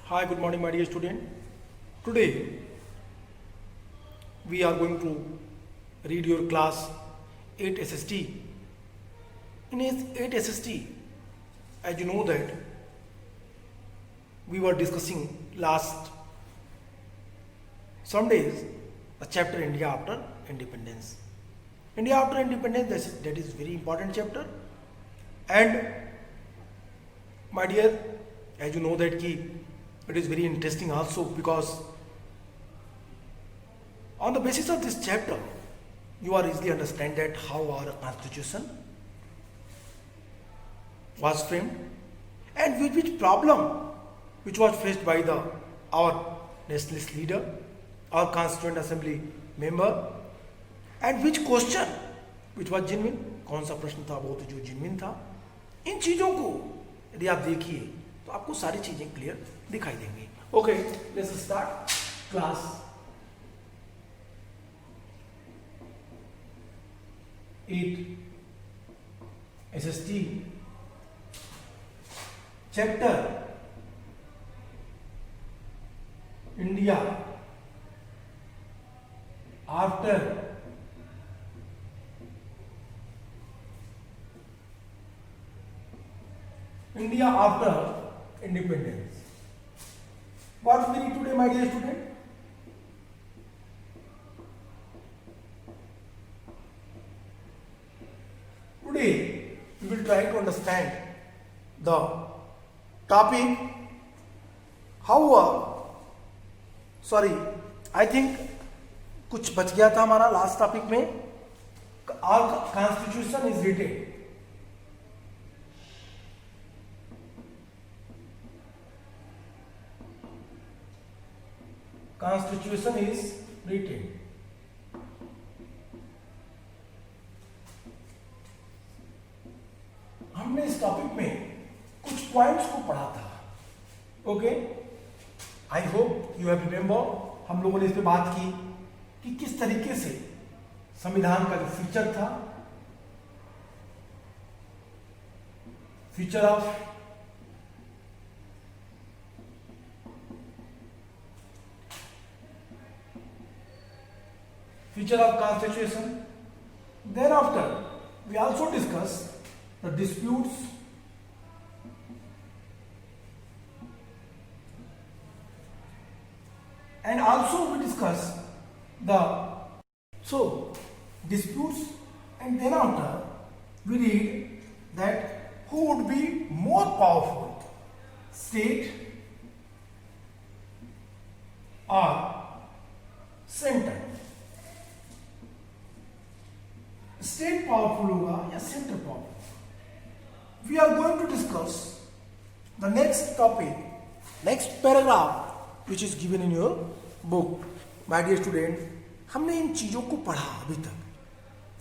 Hi, good morning, my dear student. Today we are going to read your class 8 SST. In 8 SST, as you know that we were discussing last some days the chapter India after independence. India after independence, that is very important chapter. And my dear, as you know that it is very interesting also because on the basis of this chapter, you are easily understand that how our constitution was framed and with which problem which was faced by our nationalist leader, our constituent assembly member, and which question which was genuine, कौन सा प्रश्न था वो तो जो genuine था. इन चीजों को यदि आप देखिए तो आपको सारी चीजें क्लियर दिखाई देंगी. Okay, let's start class. SST chapter India after independence. What we read today, my dear student? Today we will try to understand the topic I think कुछ बच गया था हमारा लास्ट टॉपिक में. Our constitution is written. Constitution is written. हमने इस topic में कुछ पॉइंट्स को पढ़ा था. Okay, I hope you have remember. हम लोगों ने इस पे बात की कि किस तरीके से संविधान का जो फीचर था, feature of constitution. Thereafter we also discuss the disputes and also we discuss disputes, and thereafter we read that who would be more powerful, state or center. State powerful होगा या center powerful. We are going to discuss the next topic, next paragraph which is given in your book. My dear student, हमने इन चीजों को पढ़ा अभी तक.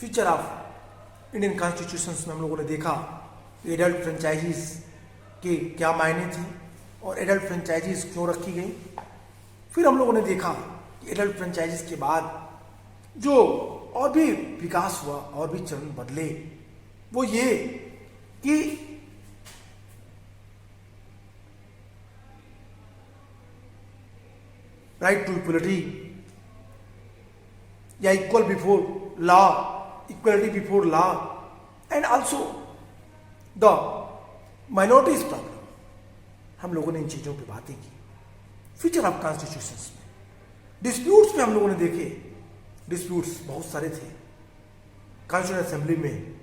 Feature of Indian constitution में हम लोगों ने देखा एडल्ट फ्रेंचाइजीज के क्या मायने थे और एडल्ट फ्रेंचाइजीज क्यों रखी गई. फिर हम लोगों ने देखा कि एडल्ट फ्रेंचाइजीज के बाद जो और भी विकास हुआ और भी चरण बदले, वो ये कि राइट टू इक्वलिटी या equal before law, equality before law, and also the minorities problem. हम लोगों ने इन चीजों पे बातें की. फीचर ऑफ कॉन्स्टिट्यूशंस में डिस्प्यूट्स पे हम लोगों ने देखे. डिस्प्यूट्स बहुत सारे थे. कॉन्स्टिट्यूशन असेंबली में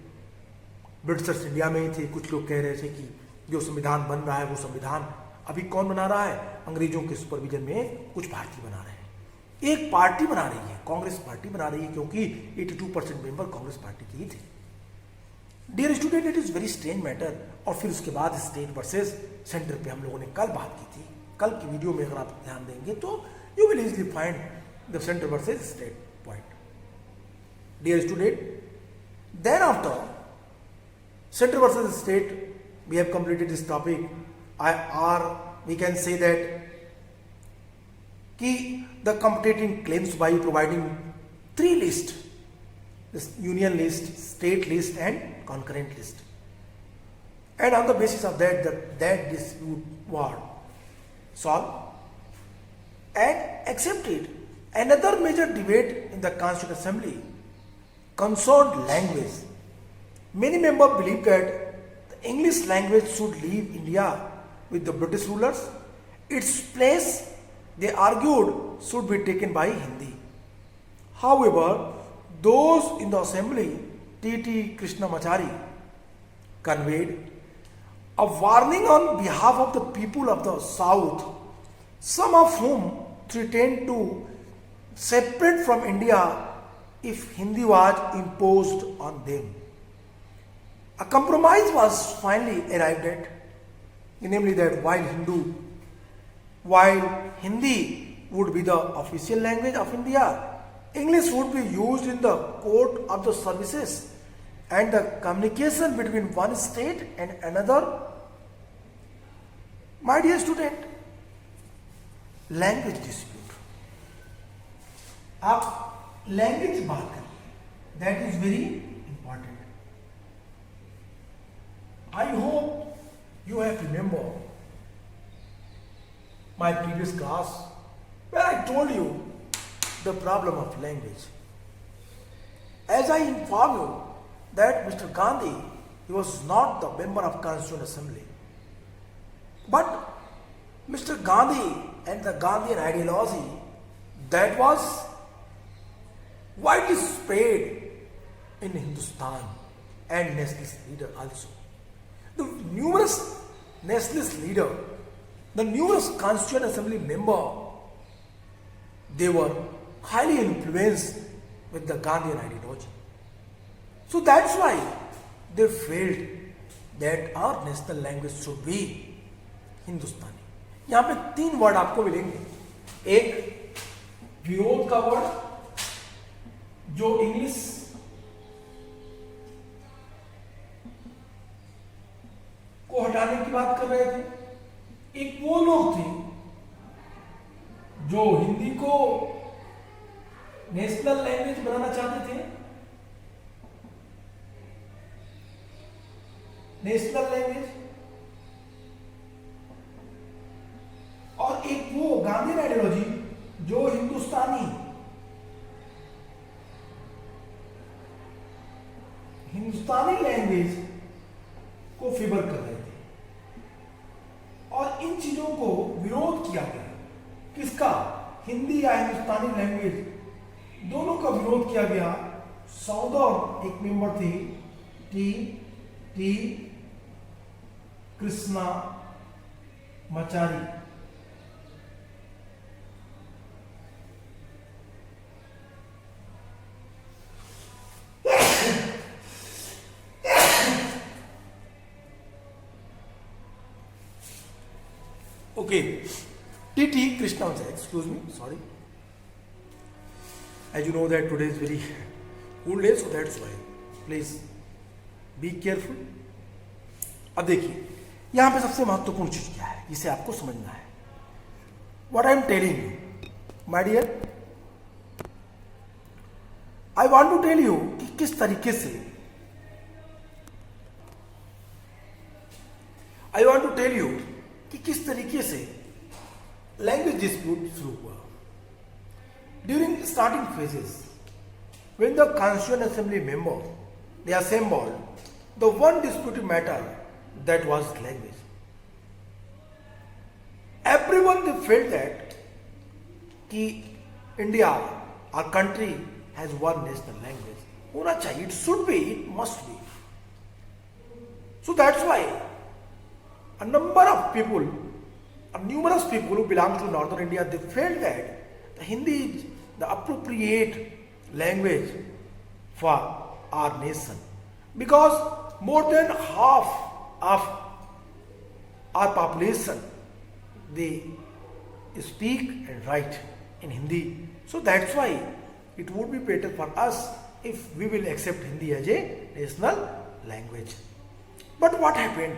ब्रिटिशर्स इंडिया में ही थे. कुछ लोग कह रहे थे कि जो संविधान बन रहा है वो संविधान अभी कौन बना रहा है, अंग्रेजों के सुपरविजन में कुछ भारतीय बना रहे हैं. एक पार्टी बना रही है, कांग्रेस पार्टी बना रही है, क्योंकि 82% मेंबर कांग्रेस पार्टी के ही थे. Dear student, it is very strange matter. और फिर उसके बाद स्टेट वर्सेस सेंटर पे हम लोगों ने कल बात की थी. कल की वीडियो में अगर आप ध्यान देंगे तो you will easily find the centre versus state point. Dear student, then after center versus state, we have completed this topic. We can say that the competing claims by providing three lists: this union list, state list, and concurrent list. And on the basis of that dispute war solve and accepted. Another major debate in the Constituent Assembly concerned language. Many members believe that the English language should leave India with the British rulers. Its place, they argued, should be taken by Hindi. However, those in the assembly, T.T. Krishnamachari, conveyed a warning on behalf of the people of the South, some of whom threatened to separate from India if Hindi was imposed on them. A compromise was finally arrived at, namely that while Hindi would be the official language of India, English would be used in the court of the services and the communication between one state and another. My dear student, language dispute. आप language की बात करें, that is very important. I hope you have remember my previous class where I told you the problem of language. As I informed you that Mr. Gandhi, he was not the member of Constituent Assembly, but Mr. Gandhi and the Gandhian ideology that was widely spread in Hindustan and nationalist leader also. The numerous nationalist leader, the numerous Constituent Assembly member, they were highly influenced with the Gandhian ideology. So that's why they felt that our national language should be हिंदुस्तानी. यहाँ पे 3 word आपको मिलेंगे. एक विरोध का word जो English को हटाने की बात कर रहे थे. एक वो लोग थे जो हिंदी को नेशनल लैंग्वेज बनाना चाहते थे. National language. और एक वो गांधी आइडियोलॉजी जो हिंदुस्तानी लैंग्वेज को फेवर कर रहे थे. और इन चीजों को विरोध किया गया. किसका? हिंदी या हिंदुस्तानी लैंग्वेज दोनों का विरोध किया गया. साउदर्न एक मेंबर थे T Krishnamachari. Okay, T.T. Krishnamachari, excuse me, sorry. As you know that today is very cool day, so that's why. Please be careful. अब देखिए, यहाँ पे सबसे महत्वपूर्ण चीज क्या है, जिसे आपको समझना है. What I am telling you, my dear, I want to tell you कि किस तरीके से लैंग्वेज डिस्प्यूट शुरू हुआ. During starting phases, when the Constituent Assembly member they assembled, the one disputed matter that was language. Everyone they felt that कि India, our country has one national language. होना चाहिए, it should be, it must be. So that's why a number of people, numerous people who belong to Northern India, they felt that the Hindi is the appropriate language for our nation, because more than half of our population they speak and write in Hindi. So that's why it would be better for us if we will accept Hindi as a national language. But what happened?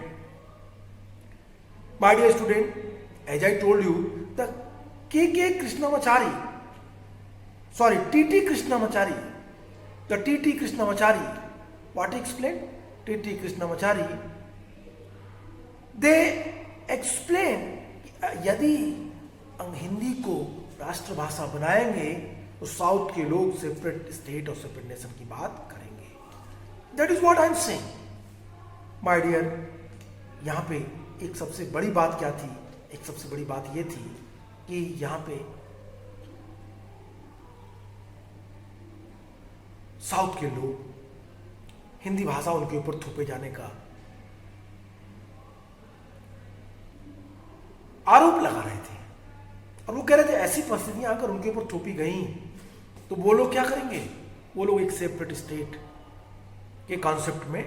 My dear student, as I told you, the T.T. Krishnamachari, what he explained? T.T. Krishnamachari, they explained यदि हिंदी को राष्ट्रभाषा बनाएंगे तो south के लोग separate state और separate nation की बात करेंगे। That is what I am saying my dear. यहाँ पे एक सबसे बड़ी बात क्या थी? एक सबसे बड़ी बात ये थी कि यहाँ पे साउथ के लोग हिंदी भाषा उनके ऊपर थोपे जाने का आरोप लगा रहे थे, और वो कह रहे थे ऐसी परिस्थितियां अगर उनके ऊपर थोपी गई तो वो लोग क्या करेंगे? वो लोग एक सेपरेट स्टेट के कॉन्सेप्ट में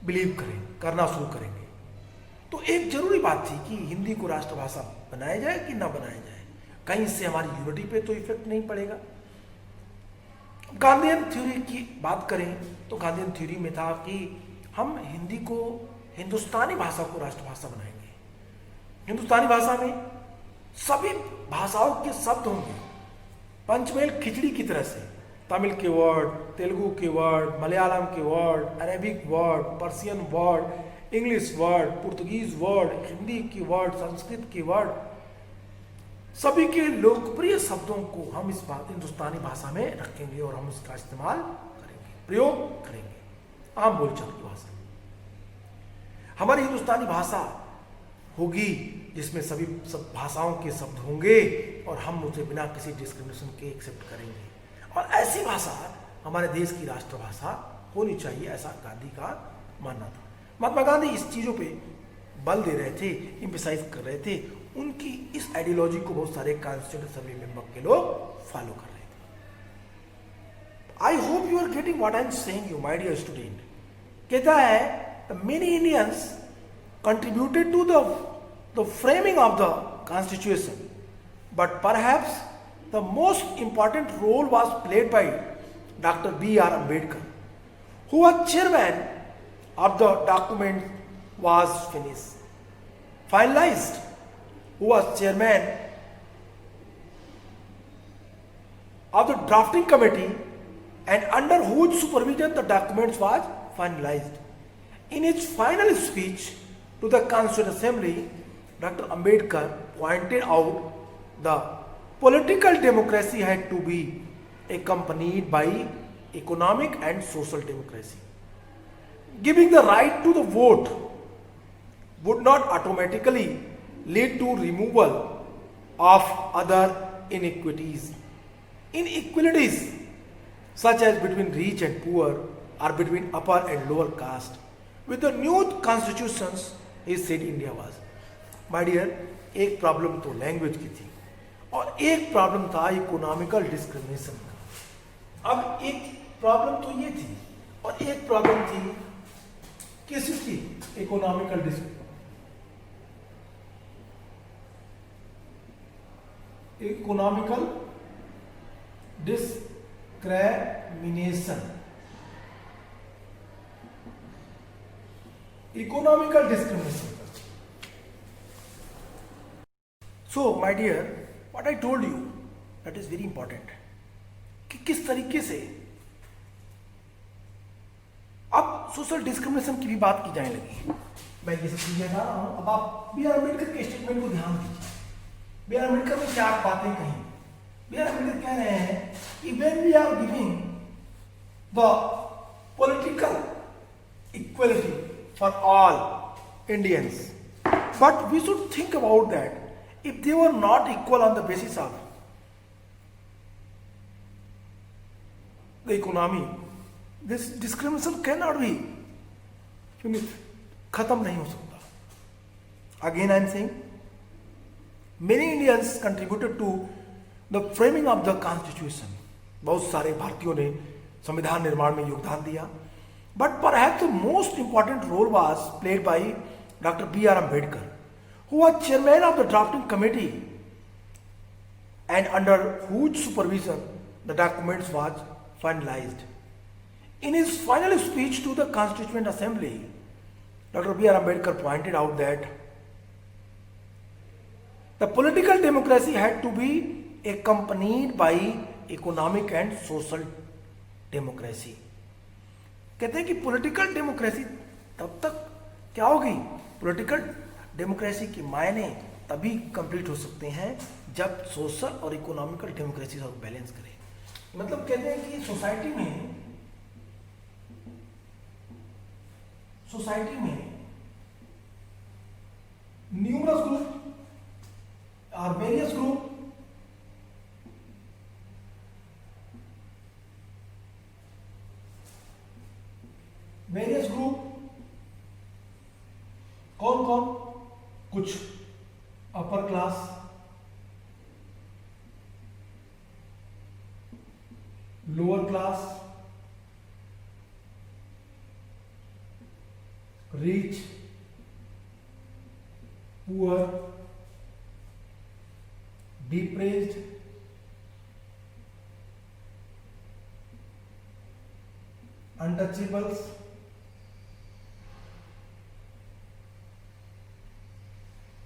बिलीव करना शुरू करेंगे। तो एक जरूरी बात थी कि हिंदी को राष्ट्रभाषा बनाया जाए कि ना बनाया जाए। कहीं इससे हमारी यूनिटी पे तो इफेक्ट नहीं पड़ेगा। गांधीयन थ्योरी की बात करें तो गांधीयन थ्योरी में था कि हम हिंदी को, हिंदुस्तानी भाषा को राष्ट्रभाषा बनाएंगे। हिंदुस्तानी भाषा में सभी भाषाओं के शब्द होंगे पंचमेल खिचड़ी की तरह से। तमिल के वर्ड, तेलुगु के वर्ड, मलयालम के word, Arabic word, Persian word, English word, Portuguese word, Hindi के वर्ड, संस्कृत के वर्ड, सभी के लोकप्रिय शब्दों को हम इस हिंदुस्तानी भाषा में रखेंगे और हम उसका इस्तेमाल करेंगे, प्रयोग करेंगे आम बोलचाल की भाषा। हमारी हिंदुस्तानी भाषा होगी जिसमें सब भाषाओं के शब्द होंगे और हम उसे बिना किसी डिस्क्रिमिनेशन के एक्सेप्ट करेंगे, और ऐसी भाषा हमारे देश की राष्ट्रभाषा होनी चाहिए, ऐसा गांधी का मानना था। महात्मा गांधी इस चीजों पे बल दे रहे थे, एम्फसाइज कर रहे थे। उनकी इस आइडियोलॉजी को बहुत सारे कॉन्स्टिट्यूएंट असेंबली मेंबर के लोग फॉलो कर रहे थे। I hope you are getting what I am saying you my dear student. कहता है many Indians contributed to the framing of the constitution, but perhaps the most important role was played by Dr. B.R. Ambedkar, who was chairman of the document was finalized, who was chairman of the drafting committee and under whose supervision the documents was finalized. In his final speech to the Constituent Assembly, Dr. Ambedkar pointed out the political democracy had to be accompanied by economic and social democracy. Giving the right to the vote would not automatically lead to removal of other inequities. Inequalities such as between rich and poor or between upper and lower caste. With the new constitutions, he said India was. My dear, एक problem तो language की थी और एक problem था economical discrimination का। अब एक प्रॉब्लम तो ये थी और एक प्रॉब्लम थी किसकी? Economical discrimination. Economical discrimination. So my dear, what I told you that is very important कि किस तरीके से अब सोशल डिस्क्रिमिनेशन की भी बात की जाने लगी। मैं ये सब चीजें बता रहा हूं। अब आप बी आर अम्बेडकर के स्टेटमेंट को ध्यान दीजिए। बी आर अम्बेडकर ने क्या बातें कही? बी आर अम्बेडकर कह रहे हैं कि when we are giving the political equality for all Indians, but we should think about that if they were not equal on the basis of the economy, this discrimination cannot be finished, खत्म नहीं हो सकता। Again I am saying many Indians contributed to the framing of the constitution. बहुत सारे भारतीयों ने संविधान निर्माण में योगदान दिया। But perhaps the most important role was played by Dr. B.R. Ambedkar, who was chairman of the drafting committee and under whose supervision the documents was finalized. In his final speech to the Constituent Assembly, Dr. B.R. Ambedkar pointed out that the political democracy had to be accompanied by economic and social democracy. कहते हैं कि political democracy तब तक क्या होगी? Political democracy के मायने तभी कंप्लीट हो सकते हैं जब सोशल और इकोनॉमिकल डेमोक्रेसी को बैलेंस करें। मतलब कहते हैं कि सोसाइटी में न्यूमरस ग्रुप और वेरियस ग्रुप कौन कौन, कुछ upper class, lower class, rich, poor, depressed, untouchables,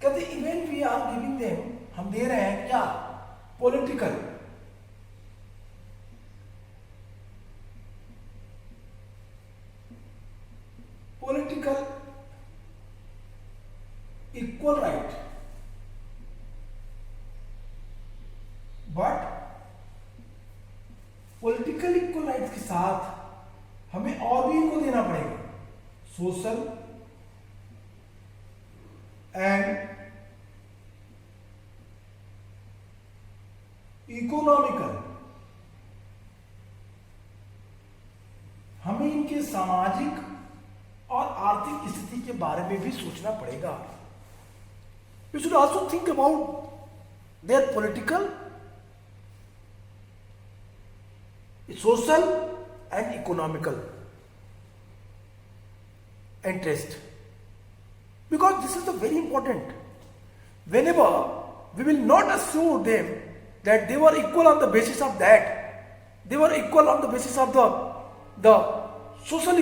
कहते even we are giving them, हम दे रहे हैं क्या, political equal right, but political equal right के साथ हमें और भी इनको देना पड़ेगा, सोशल एंड इकोनॉमिकल, हमें इनके सामाजिक और आर्थिक स्थिति के बारे में भी सोचना पड़ेगा। We should also think about their political, social and economical interest, because this is the very important. Whenever we will not assure them that they were equal on the basis of that, they were equal on the basis of the social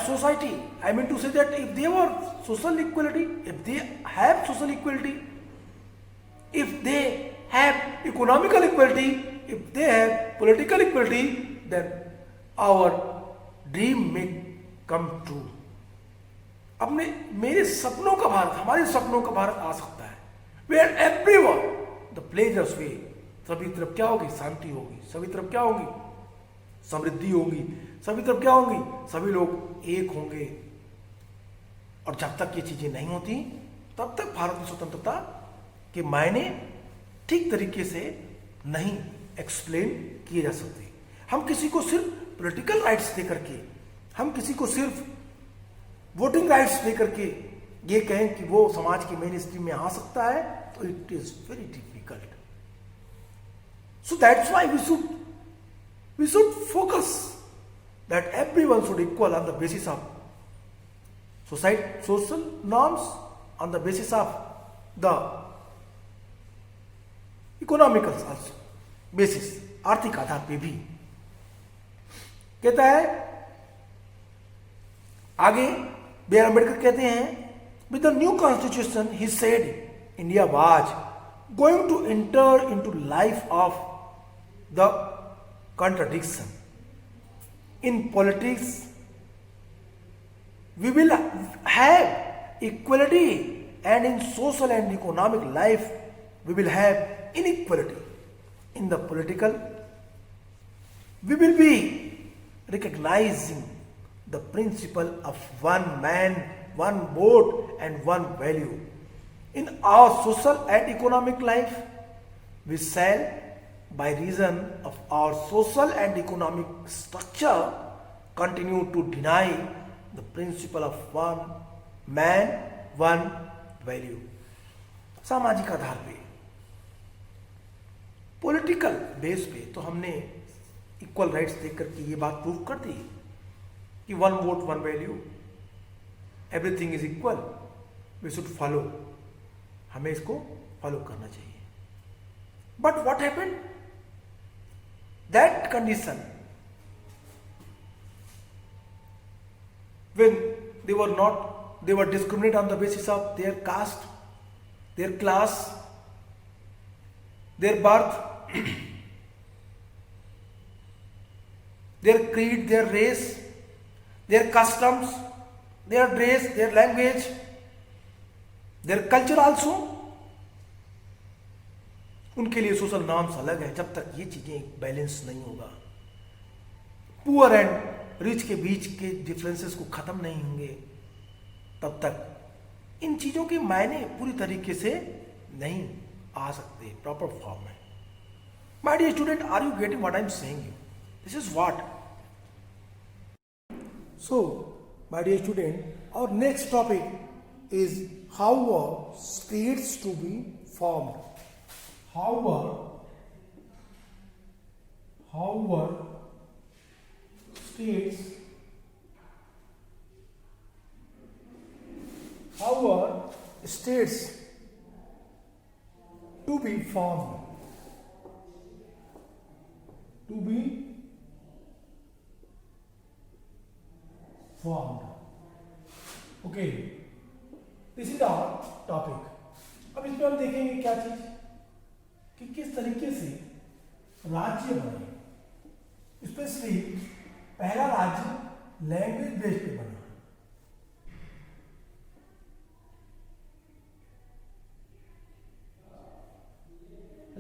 society. I mean to say that if they were social equality, if they have social equality, if they have economical equality, if they have political equality, then our dream may come true. अपने मेरे सपनों का भारत, हमारे सपनों का भारत आ सकता है, where everyone the pleasures way, सभी तरफ क्या होगी, शांति होगी, सभी तरफ क्या होगी, समृद्धि होगी, सभी तरफ क्या होंगी, सभी लोग एक होंगे। और जब तक ये चीजें नहीं होती तब तक भारत की स्वतंत्रता के मायने ठीक तरीके से नहीं एक्सप्लेन किए जा सकते। हम किसी को सिर्फ पॉलिटिकल राइट्स देकर के, हम किसी को सिर्फ वोटिंग राइट्स देकर के ये कहें कि वो समाज के मेन स्ट्रीम में आ सकता है, तो it is very difficult. So that's why we should focus that everyone should equal on the basis of social norms, on the basis of the economical also basis, आर्थिक आधार पे भी। कहता है आगे बी आर अम्बेडकर कहते हैं, with the new constitution he said India was going to enter into life of the contradiction. In politics, we will have equality, and in social and economic life, we will have inequality. In the political, we will be recognizing the principle of one man, one vote, and one value. In our social and economic life, we shall, by reason of our social and economic structure, continue to deny the principle of one man, one value. सामाजिक आधार पे, political base पे तो हमने equal rights देख करके ये बात prove कर दी कि one vote one value, everything is equal, we should follow, हमें इसको फॉलो करना चाहिए। But what happened, that condition, when they were discriminated on the basis of their caste, their class, their birth, their creed, their race, their customs, their dress, their language, their culture also, उनके लिए social norms अलग है। जब तक ये चीज़ें balance नहीं होगा, पुअर एंड रिच के बीच के डिफरेंसेस को ख़त्म नहीं होंगे, तब तक इन चीज़ों के मायने पूरी तरीके से नहीं आ सकते प्रॉपर फॉर्म में। My dear student, are you getting what I am saying you? This is what. So my dear student, our next topic is how were states to be formed. How were states to be formed? To be formed. Okay, this is our topic. अब इसमें हम देखेंगे क्या चीज कि किस तरीके से राज्य बने। स्पेशली पहला राज्य लैंग्वेज बेस्ड पे बना।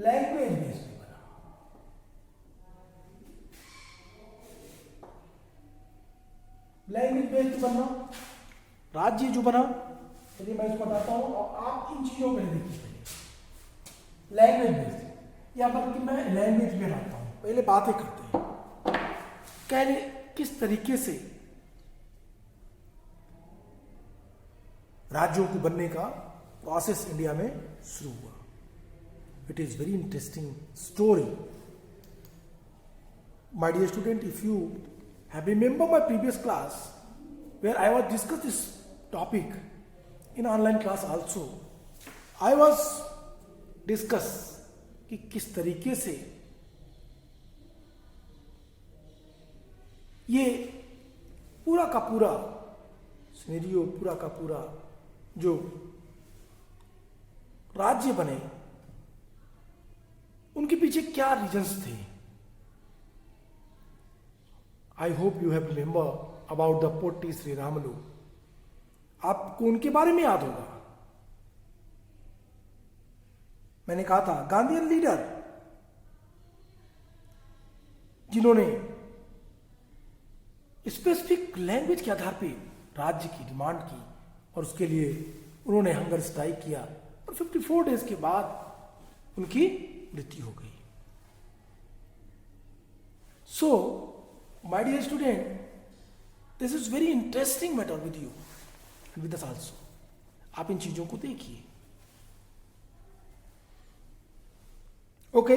लैंग्वेज बेस्ड पे बना। लैंग्वेज बेस्ड बनना राज्य जो बना। चलिए मैं इसको बताता हूं और आप इन चीजों में देखिए। लैंग्वेज बेस्ड, या बल्कि मैं लैंग्वेज में रहता हूं। पहले बातें करते हैं कैसे किस तरीके से राज्यों को बनने का प्रोसेस इंडिया में शुरू हुआ। It is very interesting story. My dear student, if you have remember my previous class where I was discuss this topic in online class also, I was discuss कि किस तरीके से ये पूरा का पूरा सिनेरियो, पूरा का पूरा जो राज्य बने, उनके पीछे क्या रीजंस थे। I hope you have remember about the Potti Sriramulu. आपको उनके बारे में याद होगा। मैंने कहा था गांधीयन लीडर जिन्होंने स्पेसिफिक लैंग्वेज के आधार पे राज्य की डिमांड की और उसके लिए उन्होंने हंगर स्ट्राइक किया और 54 डेज के बाद उनकी मृत्यु हो गई। So my dear student, this is very interesting matter with you and with us also. आप इन चीजों को देखिए। Okay,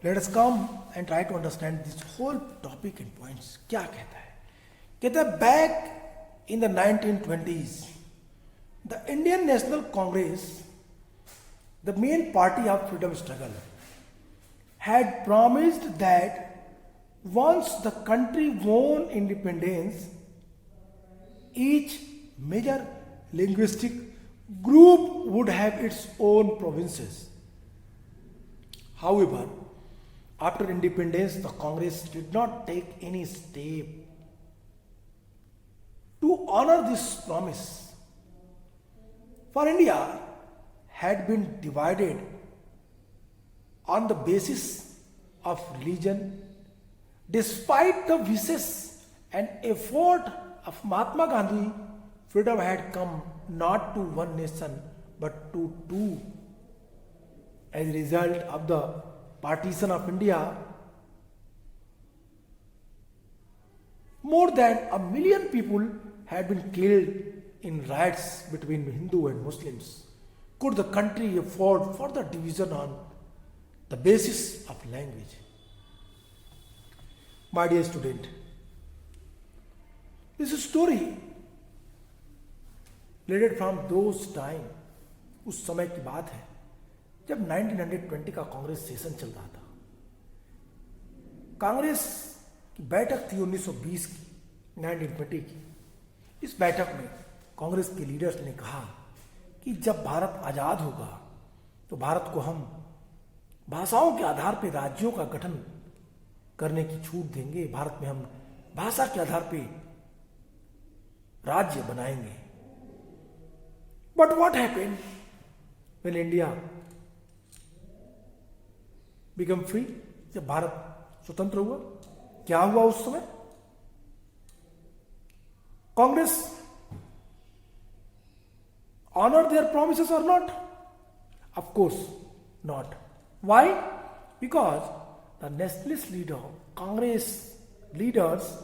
let us come and try to understand this whole topic and points. क्या कहता है? कहता है back in the 1920s the Indian National Congress, the main party of freedom struggle, had promised that once the country won independence, each major linguistic group would have its own provinces. However, after independence, the Congress did not take any step to honor this promise. For India had been divided on the basis of religion, despite the wishes and effort of Mahatma Gandhi. Freedom had come not to one nation but to two. As a result of the partition of India, more than 1 million people had been killed in riots between Hindu and Muslims. Could the country afford further division on the basis of language? My dear student, this story related from those time, उस समय की बात है जब 1920 का Congress session चल रहा था। कांग्रेस की बैठक थी 1920 की, 1920 की। इस बैठक में कांग्रेस के लीडर्स ने कहा कि जब भारत आजाद होगा तो भारत को हम भाषाओं के आधार पर राज्यों का गठन करने की छूट देंगे। भारत में हम भाषा के आधार पर राज्य बनाएंगे। But what happened when India become free, जब भारत स्वतंत्र हुआ, क्या हुआ उस समय? Congress honor their promises or not? Of course not. Why? Because the nationalist leader, Congress leaders,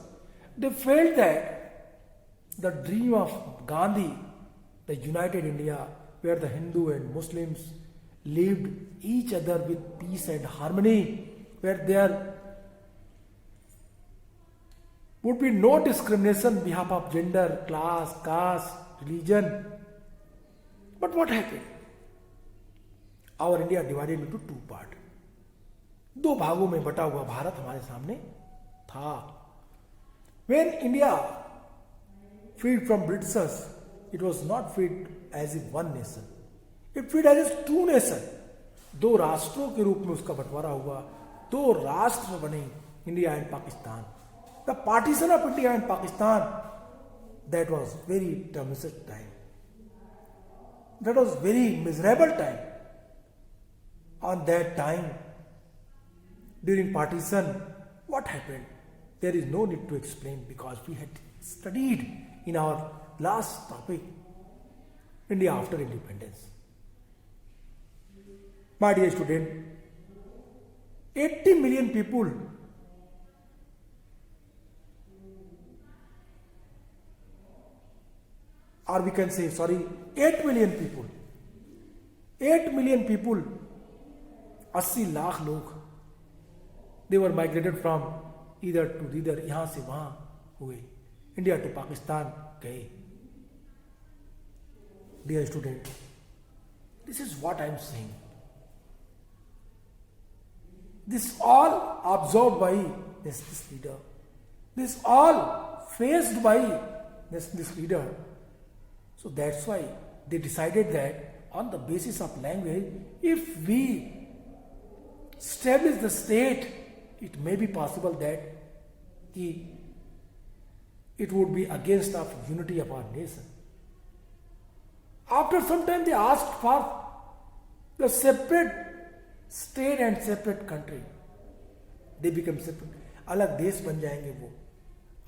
they felt that the dream of Gandhi, the united India, where the Hindu and Muslims lived each other with peace and harmony, where there would be no discrimination on behalf of gender, class, caste, religion. But what happened? Our India divided into two parts. दो भागों में बटा हुआ भारत हमारे सामने था. When India freed from Britishers, it was not freed as if one nation. It freed as if two nations. दो राष्ट्रों के रूप में उसका बंटवारा हुआ. दो राष्ट्र बने, India and Pakistan. The partition of India and Pakistan, that was very traumatic time. That was very miserable time. On that time, during partition, what happened? There is no need to explain because we had studied in our last topic, India after independence. My dear student, 80 million people or we can say, 8 million people. 8 million people, 80 lakh लोग, they were migrated from either to either, यहाँ से वहाँ हुए, India to Pakistan गए. Dear student, this is what I am saying. This all absorbed by this leader. This all faced by this leader. So that's why they decided that on the basis of language, if we establish the state, it may be possible that it would be against the unity of our nation. After some time, they asked for the separate state and separate country. They become separate. अलग देश बन जाएंगे वो,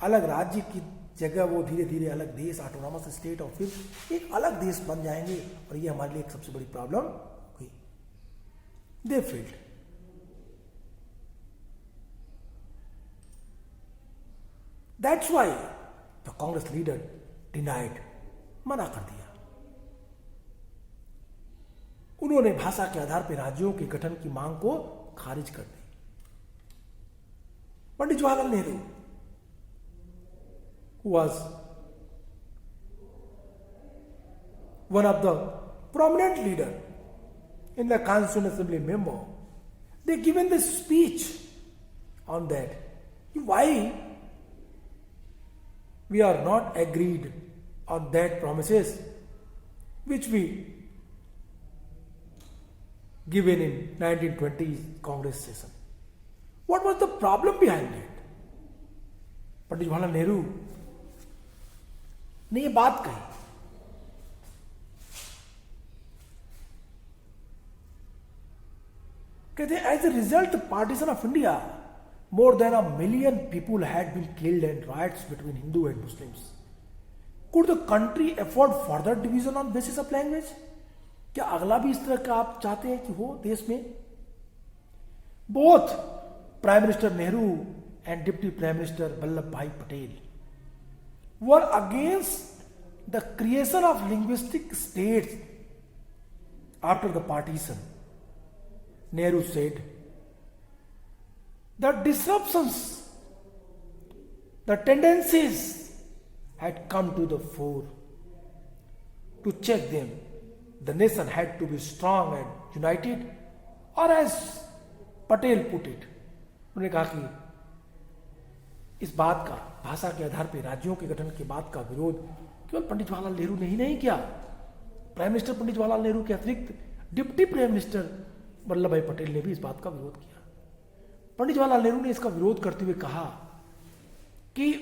अलग राज्य की जगह वो धीरे धीरे अलग देश, ऑटोनॉमस स्टेट, और फिर एक अलग देश बन जाएंगे. और ये हमारे लिए एक सबसे बड़ी प्रॉब्लम हुई. They failed. That's why the Congress leader denied, मना कर दिया. उन्होंने भाषा के आधार पर राज्यों के गठन की मांग को खारिज कर दी. Pandit Jawaharlal Nehru was one of the prominent leader in the Constituent Assembly member. They given this speech on that. Why we are not agreed on that promises which we given in 1920s Congress session. What was the problem behind it? Pandit Jawaharlal Nehru ने ये बात कही. कहते हैं, as a result partition of India, more than 1 million people had been killed and riots between Hindu and Muslims. Could the country afford further division on basis of language? क्या अगला भी इस तरह का आप चाहते हैं कि हो देश में? Both Prime Minister Nehru and Deputy Prime Minister Vallabh Bhai Patel were against the creation of linguistic states after the partition. Nehru said, the disruptions, the tendencies had come to the fore. To check them, the nation had to be strong and united, or as Patel put it, उन्होंने कहा कि इस बात का, भाषा के आधार पर राज्यों के गठन के बात का विरोध केवल पंडित जवाहरलाल नेहरू ने ही नहीं किया. प्राइम मिनिस्टर पंडित जवाहरलाल नेहरू के अतिरिक्त डिप्टी प्राइम मिनिस्टर वल्लभ भाई पटेल ने भी इस बात का विरोध किया. पंडित जवाहरलाल नेहरू ने इसका विरोध करते हुए कहा कि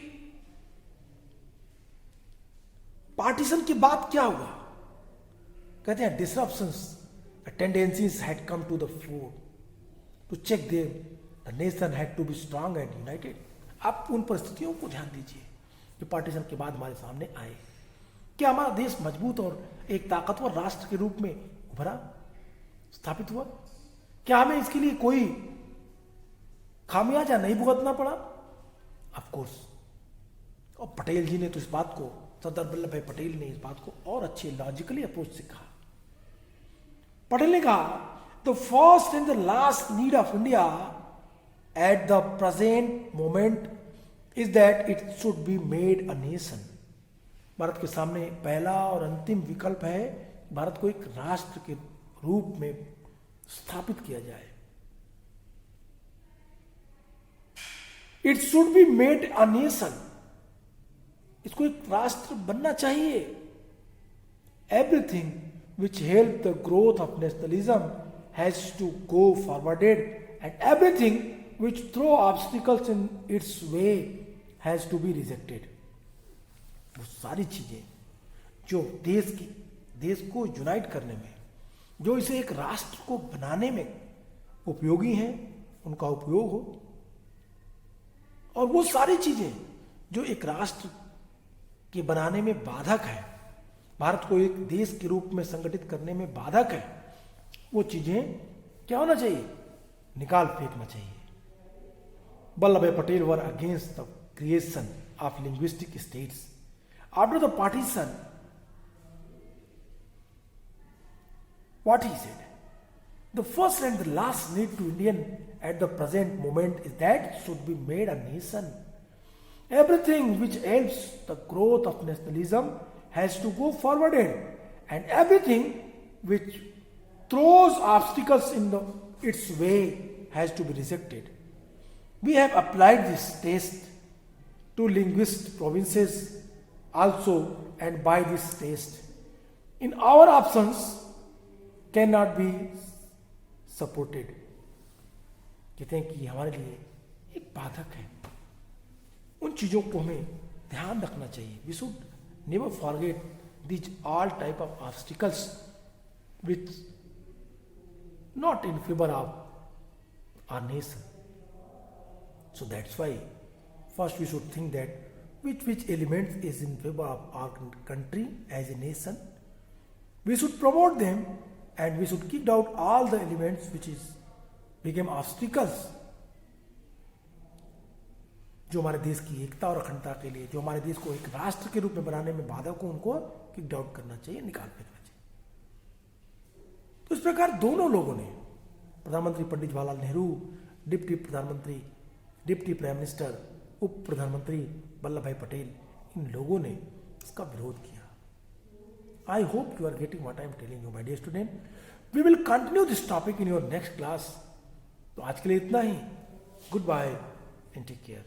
पार्टीशन के बाद क्या हुआ. कहते हैं, disruptions, tendencies had come to the fore. to check them, the nation had to be strong and united. आप उन परिस्थितियों को ध्यान दीजिए जो पार्टीशन के बाद हमारे सामने आए। क्या हमारा देश मजबूत और एक ताकतवर राष्ट्र के रूप में उभरा, स्थापित हुआ? क्या हमें इसके लिए कोई खामियाजा नहीं भुगतना पड़ा? Of course. और पटेल जी ने तो इस बात को, सरदार वल्लभ भाई पटेल ने इस बात को और अच्छे लॉजिकली अप्रोच से कहा। पटेल ने कहा the first and the last need of India at the present moment is that it should be made a nation. Bharat के सामने पहला और अंतिम विकल्प है भारत को एक राष्ट्र के रूप में स्थापित किया जाए। It should be made a nation, इसको एक राष्ट्र बनना चाहिए। Everything which help the growth of nationalism has to go forwarded and everything which throw obstacles in its way has to be rejected. वो सारी चीजें जो देश को यूनाइट करने में, जो इसे एक राष्ट्र को बनाने में उपयोगी हैं, उनका उपयोग हो। और वो सारी चीजें जो एक राष्ट्र के बनाने में बाधक है, भारत को एक देश के रूप में संगठित करने में बाधक है, वो चीजें क्या होना चाहिए? निकाल फेंकना चाहिए। वल्लभ भाई Patel were against the creation of linguistic states after the partition. What he said, the first and the last need to Indian at the present moment is that it should be made a nation. Everything which helps the growth of nationalism has to go forwarded, and everything which throws obstacles in its way has to be rejected. We have applied this test to linguist provinces also, and by this test, in our options cannot be supported. कहते हैं कि हमारे लिए एक बाधक है। उन चीजों को हमें ध्यान रखना चाहिए। We should never forget these all type of obstacles which not in favor of our nation. So that's why first we should think that which elements is in favor of our country as a nation. We should promote them and we should kick out all the elements which became obstacles, जो हमारे देश की एकता और अखंडता के लिए, जो हमारे देश को एक राष्ट्र के रूप में बनाने में बाधक को, उनको किक आउट करना चाहिए, निकाल फेंकना चाहिए। तो इस प्रकार दोनों लोगों ने, प्रधानमंत्री पंडित जवाहरलाल नेहरू, डिप्टी प्रधानमंत्री, डिप्टी प्राइम मिनिस्टर, उप प्रधानमंत्री वल्लभ भाई पटेल, इन लोगों ने इसका विरोध किया। I hope you are getting what I am telling you, my dear student. We will continue this topic in your next class. तो आज के लिए इतना ही। Goodbye and take care.